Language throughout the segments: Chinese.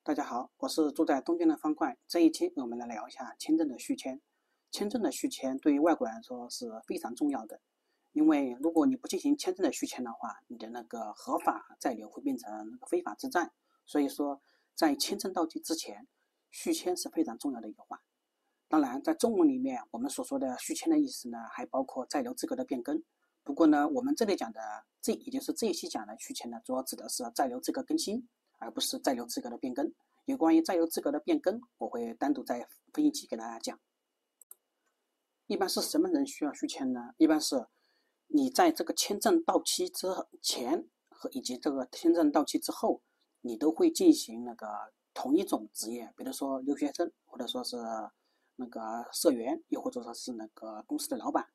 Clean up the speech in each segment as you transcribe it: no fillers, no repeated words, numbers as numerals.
大家好，我是住在东京的方块。这一期我们来聊一下签证的续签。签证的续签对于外国人来说是非常重要的，因为如果你不进行签证的续签的话，你的那个合法在留会变成那个非法滞在。所以说，在签证到期之前，续签是非常重要的一环。当然，在中文里面，我们所说的续签的意思呢，还包括在留资格的变更。不过呢，我们这里讲的也就是这一期讲的续签呢，主要指的是在留资格更新，而不是在留资格的变更。有关于在留资格的变更，我会单独在分析期给大家讲。一般是什么人需要续签呢？一般是你在这个签证到期之前以及这个签证到期之后，你都会进行那个同一种职业，比如说留学生，或者说是那个社员，又或者说是那个公司的老板，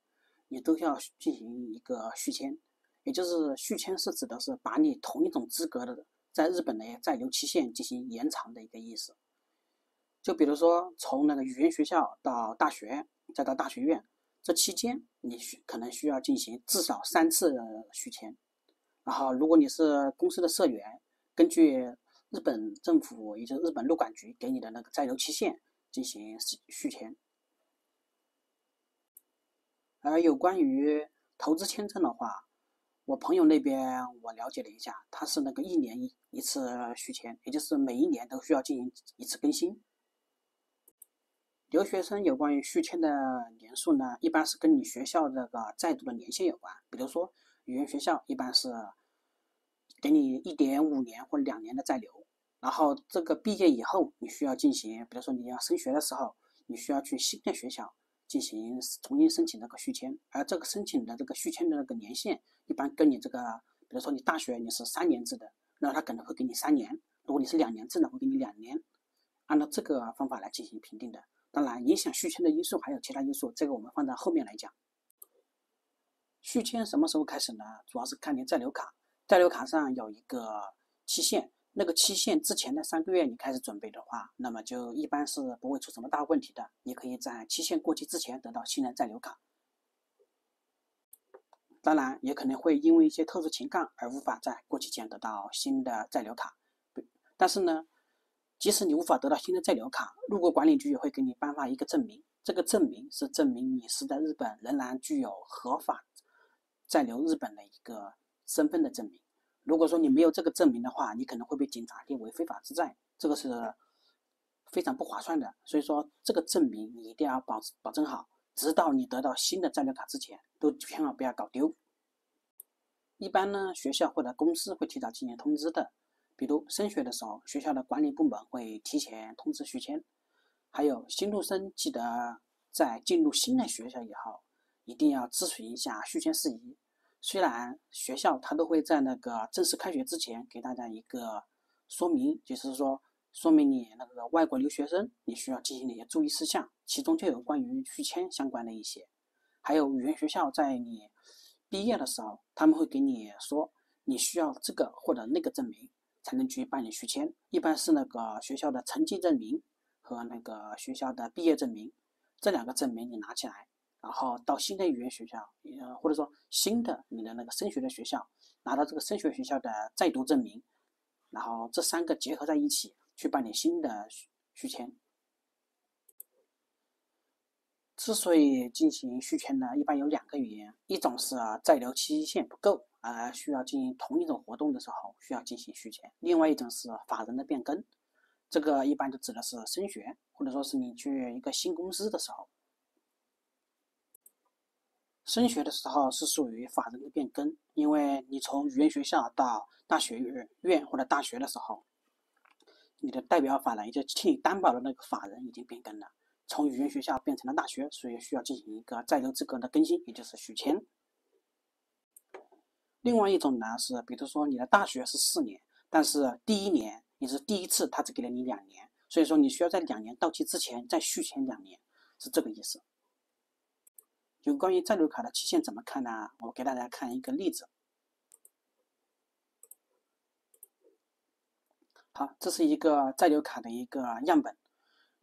你都要进行一个续签。也就是续签是指的是把你同一种资格的在日本的在留期限进行延长的一个意思。就比如说从那个语言学校到大学，再到大学院，这期间你可能需要进行至少3次续签。然后如果你是公司的社员，根据日本政府也就是日本入管局给你的那个在留期限进行续签。而有关于投资签证的话，我朋友那边我了解了一下，他是那个1年一次续签，也就是每1年都需要进行一次更新。留学生有关于续签的年数呢，一般是跟你学校这个在读的年限有关。比如说语言学校一般是给你1.5年或者2年的在留，然后这个毕业以后你需要进行，比如说你要升学的时候，你需要去新的学校进行重新申请这个续签，而这个申请的这个续签的那个年限，一般跟你这个，比如说你大学你是3年制的，那他可能会给你3年；如果你是2年制的，会给你2年，按照这个方法来进行评定的。当然，影响续签的因素还有其他因素，这个我们放在后面来讲。续签什么时候开始呢？主要是看你在留卡，在留卡上有一个期限，那个期限之前的3个月你开始准备的话，那么就一般是不会出什么大问题的。你可以在期限过期之前得到新的在留卡。当然，也可能会因为一些特殊情况而无法在过期前得到新的在留卡。但是呢，即使你无法得到新的在留卡，入国管理局也会给你颁发一个证明，这个证明是证明你是在日本仍然具有合法在留日本的一个身份的证明。如果说你没有这个证明的话，你可能会被警察列为非法滞在，这个是非常不划算的。所以说，这个证明你一定要保证好，直到你得到新的在留卡之前，都千万不要搞丢。一般呢，学校或者公司会提早进行通知的，比如升学的时候，学校的管理部门会提前通知续签。还有新入生记得在进入新的学校以后，一定要咨询一下续签事宜。虽然学校它都会在那个正式开学之前给大家一个说明，就是说说明你那个外国留学生你需要进行哪些注意事项，其中就有关于续签相关的一些。还有语言学校在你毕业的时候，他们会给你说你需要这个或者那个证明才能去办理续签，一般是那个学校的成绩证明和那个学校的毕业证明，这2个证明你拿起来，然后到新的语言学校，或者说新的你的那个升学的学校，拿到这个升学学校的在读证明，然后这3个结合在一起去办理新的续签。之所以进行续签呢，一般有2个原因，一种是在留期限不够，需要进行同一种活动的时候需要进行续签；另外一种是法人的变更，这个一般就指的是升学，或者说是你去一个新公司的时候。升学的时候是属于法人的变更，因为你从语言学校到大学院或者大学的时候，你的代表法人也就替你担保的那个法人已经变更了，从语言学校变成了大学，所以需要进行一个在留资格的更新，也就是续签。另外一种呢是，比如说你的大学是4年，但是第1年也是第一次，他只给了你2年，所以说你需要在2年到期之前再续签2年，是这个意思。有关于在留卡的期限怎么看呢？我给大家看一个例子。好，这是一个在留卡的一个样本。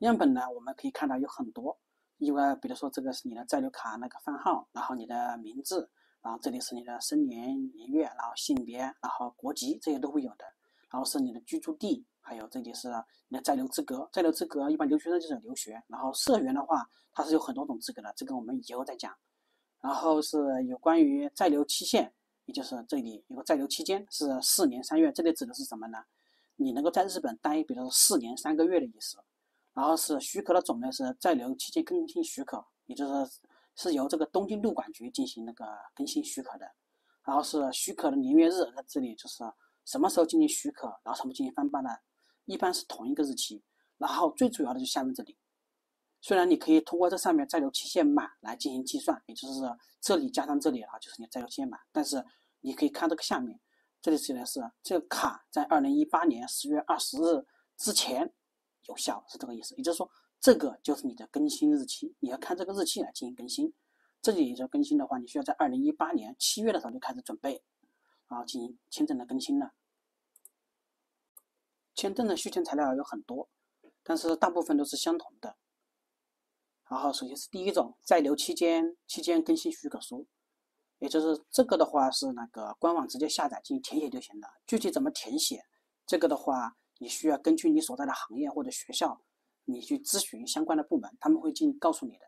样本呢，我们可以看到有很多，因为比如说这个是你的在留卡那个番号，然后你的名字，然后这里是你的生年年月，然后性别，然后国籍，这些都会有的。然后是你的居住地还有这里是你的在留资格。在留资格一般留学生就是留学，然后社员的话它是有很多种资格的，这个我们以后再讲。然后是有关于在留期限，也就是这里有个在留期间是4年3月，这里指的是什么呢？你能够在日本待，比如说4年3个月的意思。然后是许可的种类是在留期间更新许可，也就是是由这个东京入管局进行那个更新许可的。然后是许可的年月日，在这里就是什么时候进行许可，然后什么进行颁发的，一般是同一个日期。然后最主要的就下面这里，虽然你可以通过这上面在留期限满来进行计算，也就是这里加上这里啊，就是你在留期限满。但是你可以看这个下面，这里指的是这个卡在2018年10月20日之前有效，是这个意思。也就是说，这个就是你的更新日期，你要看这个日期来进行更新。这里就更新的话，你需要在2018年7月的时候就开始准备，然后进行签证的更新了。签证的续签材料有很多，但是大部分都是相同的。然后首先是第一种，在留期间更新许可书，也就是这个的话是那个官网直接下载进行填写就行了。具体怎么填写，这个的话你需要根据你所在的行业或者学校，你去咨询相关的部门，他们会进行告诉你的。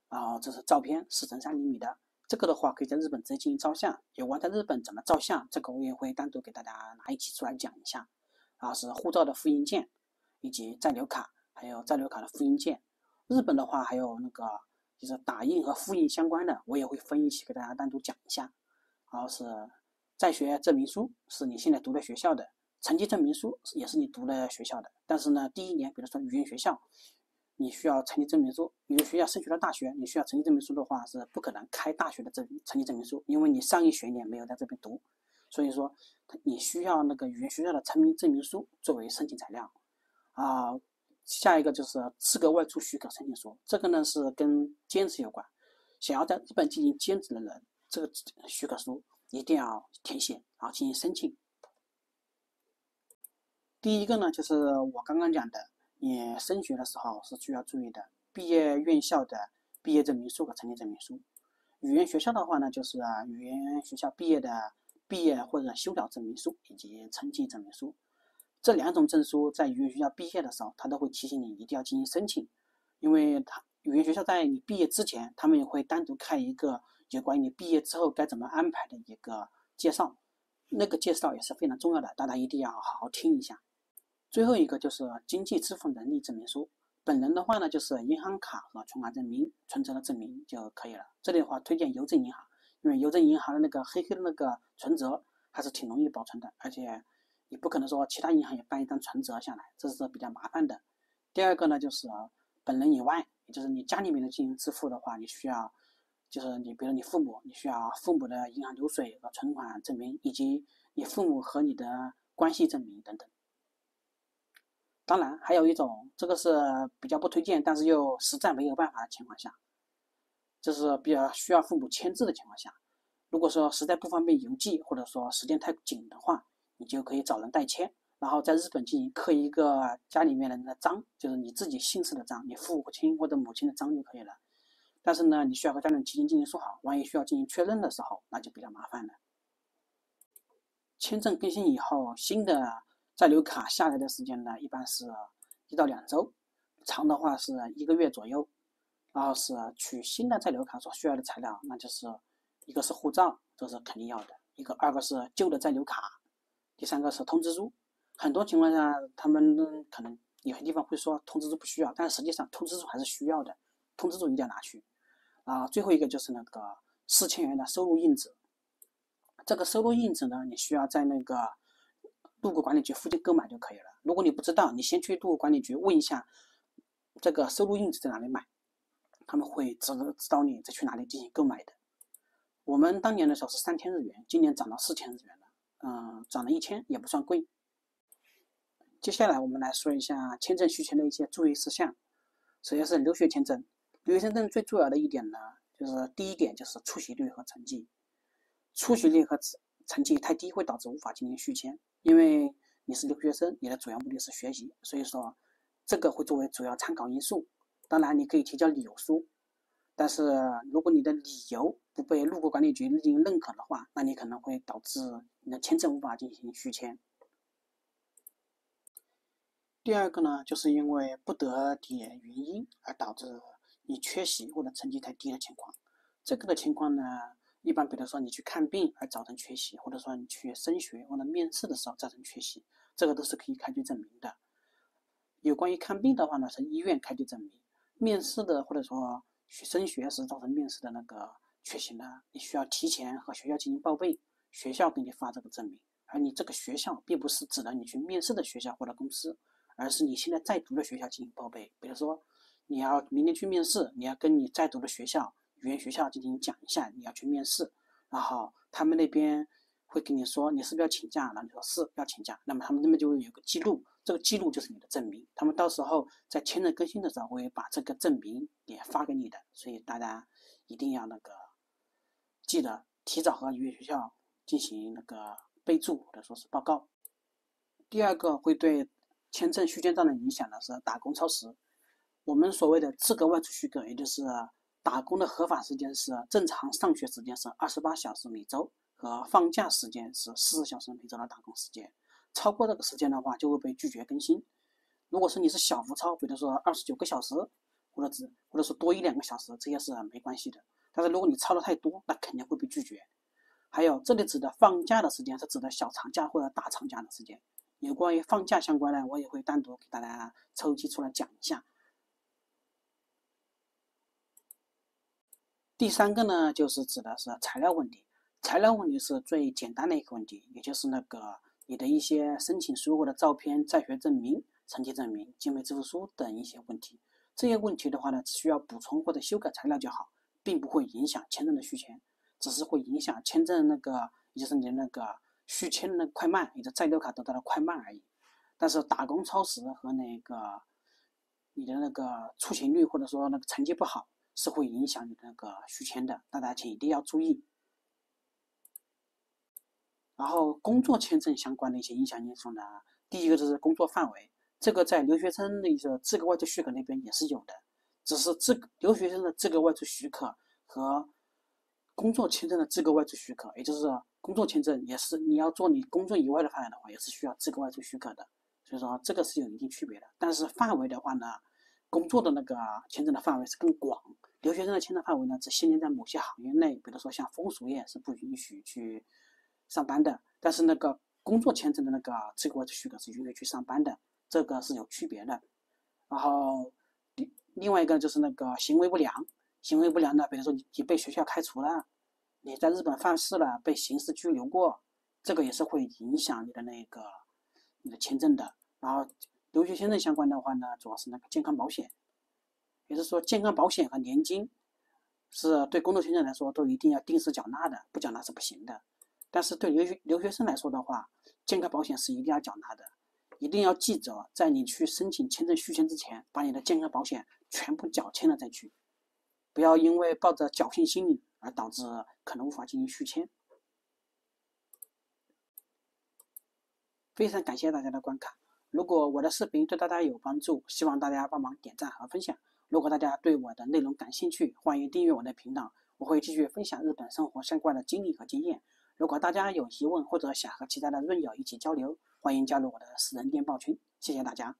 然后这是照片4×3厘米的，这个的话可以在日本直接进行照相。有关在日本怎么照相，这个我也会单独给大家拿一期出来讲一下。然后是护照的复印件，以及在留卡，还有在留卡的复印件。日本的话还有那个就是打印和复印相关的，我也会分一期给大家单独讲一下。然后是在学证明书，是你现在读的学校的；成绩证明书也是你读的学校的。但是呢，第一年，比如说语言学校，你需要成绩证明书；语言学校升学到大学，你需要成绩证明书的话，是不可能开大学的成绩证明书，因为你上一学年没有在这边读，所以说你需要那个语言学校的成绩证明书作为申请材料。下一个就是资格外出许可申请书，这个呢是跟兼职有关。想要在日本进行兼职的人，这个许可书一定要填写，然后进行申请。第一个呢，就是我刚刚讲的，你升学的时候是需要注意的，毕业院校的毕业证明书和成绩证明书。语言学校的话呢，就是语言学校毕业的毕业或者修了证明书以及成绩证明书。这2种证书在语言学校毕业的时候，他都会提醒你一定要进行申请，因为语言学校在你毕业之前，他们也会单独开一个有关于你毕业之后该怎么安排的一个介绍，那个介绍也是非常重要的，大家一定要好好听一下。最后一个就是经济支付能力证明书，本人的话呢就是银行卡和存款证明、存折的证明就可以了。这里的话推荐邮政银行，因为邮政银行的那个黑黑的那个存折还是挺容易保存的，而且你不可能说其他银行也办一张存折下来，这是比较麻烦的。第二个呢，就是本人以外，也就是你家里面的进行支付的话，你需要就是你比如你父母，你需要父母的银行流水和存款证明，以及你父母和你的关系证明等等。当然还有一种，这个是比较不推荐，但是又实在没有办法的情况下，就是比较需要父母签字的情况下，如果说实在不方便邮寄，或者说时间太紧的话，你就可以找人代签，然后在日本进行刻一个家里面的那个章，就是你自己姓氏的章，你父亲或者母亲的章就可以了。但是呢，你需要和家人提前进行说好，万一需要进行确认的时候，那就比较麻烦了。签证更新以后，新的在留卡下来的时间呢，一般是1到2周，长的话是1个月左右。然后是取新的在留卡所需要的材料，那就是一个是护照，这是肯定要的；二个是旧的在留卡；第3个是通知书。很多情况下，他们可能有些地方会说通知书不需要，但是实际上通知书还是需要的，通知书一定要拿去。最后一个就是那个4000元的收入印纸。这个收入印纸呢，你需要在那个入国管理局附近购买就可以了。如果你不知道，你先去入国管理局问一下这个收入印纸在哪里买，他们会指导你再去哪里进行购买的。我们当年的时候是3000日元，今年涨到4000日元了，涨了1000，也不算贵。接下来我们来说一下签证续签的一些注意事项。首先是留学签证，留学签证最重要的一点呢，就是第一点就是出席率和成绩。出席率和成绩太低会导致无法进行续签，因为你是留学生，你的主要目的是学习，所以说这个会作为主要参考因素。当然你可以提交理由书，但是如果你的理由不被入国管理局进行认可的话，那你可能会导致你的签证无法进行续签。第二个呢，就是因为不得点原因而导致你缺席或者成绩太低的情况。这个的情况呢，一般比如说你去看病而造成缺席，或者说你去升学或者面试的时候造成缺席，这个都是可以开具证明的。有关于看病的话呢，是医院开具证明；面试的或者说去升学时造成面试的那个缺席呢，你需要提前和学校进行报备，学校给你发这个证明。而你这个学校并不是指的你去面试的学校或者公司，而是你现在在读的学校进行报备。比如说，你要明天去面试，你要跟你在读的学校、语言学校进行讲一下你要去面试，然后他们那边会跟你说你是不是要请假，然后你说是要请假，那么他们那边就会有个记录，这个记录就是你的证明。他们到时候在签证更新的时候会把这个证明也发给你的，所以大家一定要记得提早和语言学校进行备注或者说是报告。第二个会对签证续签造成影响的是打工超时。我们所谓的资格外出许可，也就是打工的合法时间是正常上学时间是28小时每周，和放假时间是40小时每周的打工时间。超过这个时间的话，就会被拒绝更新。如果是你是小幅超，比如说29个小时，或者是多1-2个小时，这些是没关系的。但是如果你超的太多，那肯定会被拒绝。还有这里指的放假的时间是指的小长假或者大长假的时间。有关于放假相关的，我也会单独给大家抽期出来讲一下。第三个呢，就是指的是材料问题。材料问题是最简单的一个问题，也就是你的一些申请书或者照片、在学证明、成绩证明、经费支付书等一些问题。这些问题的话呢，只需要补充或者修改材料就好，并不会影响签证的续签，只是会影响签证也就是你的续签的快慢，你的在留卡得到的快慢而已。但是打工超时和你的出勤率或者说成绩不好，是会影响你的续签的，大家请一定要注意。然后工作签证相关的一些影响因素呢，第一个就是工作范围，这个在留学生的一个资格外出许可那边也是有的，只是留学生的资格外出许可和工作签证的资格外出许可，也就是工作签证也是你要做你工作以外的范围的话，也是需要资格外出许可的，所以说这个是有一定区别的。但是范围的话呢，工作的签证的范围是更广，留学生的签证范围呢只限定在某些行业内，比如说像风俗业是不允许去上班的，但是工作签证的资格外出许可是允许去上班的，这个是有区别的。然后另外一个就是行为不良，行为不良的，比如说你被学校开除了，你在日本犯事了，被刑事拘留过，这个也是会影响你的签证的。然后留学签证相关的话呢，主要是健康保险，也就是说健康保险和年金是对工作签证来说都一定要定时缴纳的，不缴纳是不行的。但是对留学生来说的话，健康保险是一定要缴纳的，一定要记着，在你去申请签证续签之前，把你的健康保险全部缴清了再去，不要因为抱着侥幸心理而导致可能无法进行续签。非常感谢大家的观看，如果我的视频对大家有帮助，希望大家帮忙点赞和分享。如果大家对我的内容感兴趣，欢迎订阅我的频道，我会继续分享日本生活相关的经历和经验。如果大家有疑问或者想和其他的润友一起交流，欢迎加入我的私人电报群。谢谢大家。